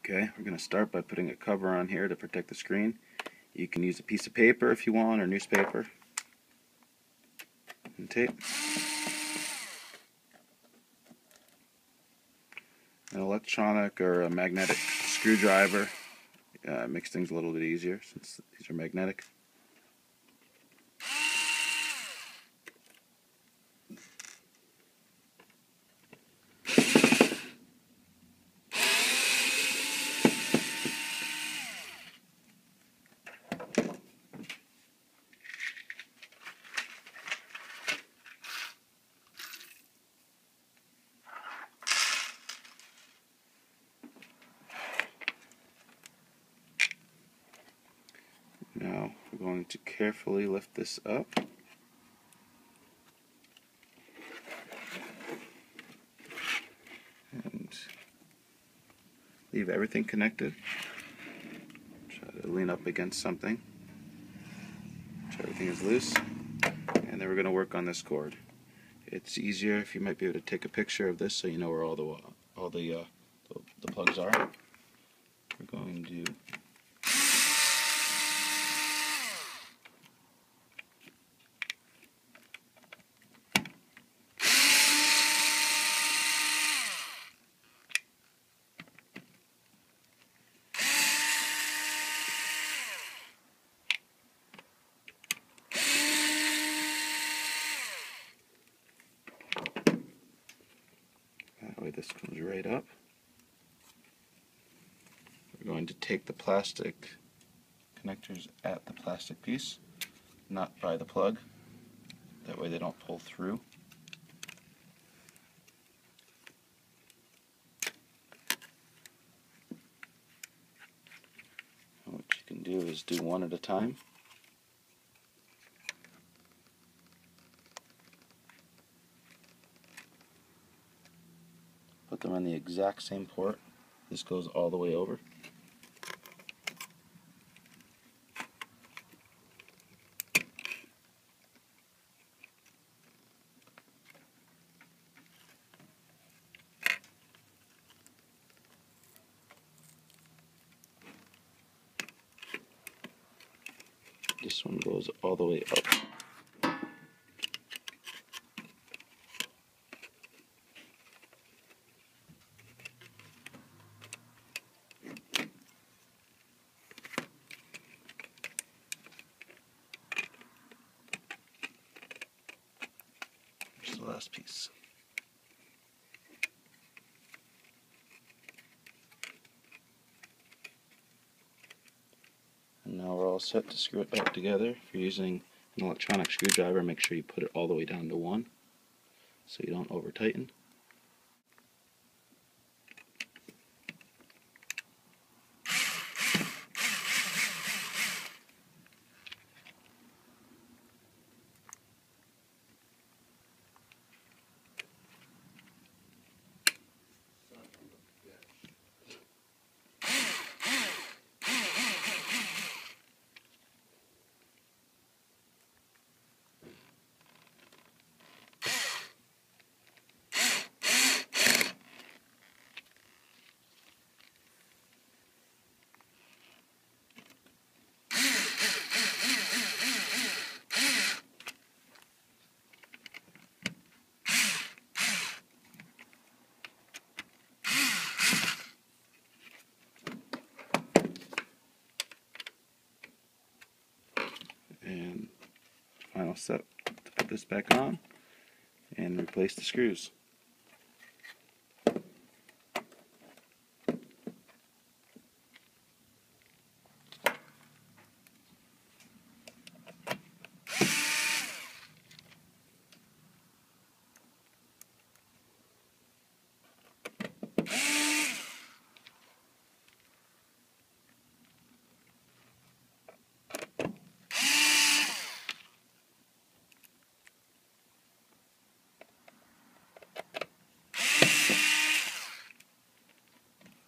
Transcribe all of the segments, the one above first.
Okay, we're going to start by putting a cover on here to protect the screen. You can use a piece of paper if you want, or newspaper, and tape. An electronic or a magnetic screwdriver makes things a little bit easier since these are magnetic. Now we're going to carefully lift this up. And leave everything connected. Try to lean up against something. So everything is loose. And then we're going to work on this cord. It's easier if you might be able to take a picture of this so you know where all the plugs are. We're going to that way this comes right up. We're going to take the plastic connectors at the plastic piece, not by the plug. That way they don't pull through. And what you can do is do one at a time. Put them on the exact same port. This goes all the way over. This one goes all the way up. Here's the last piece. And now we're all set to screw it back together. If you're using an electronic screwdriver, make sure you put it all the way down to 1 so you don't over tighten. And final step to put this back on and replace the screws.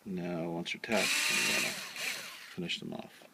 Now, once you're tapped, you want to finish them off.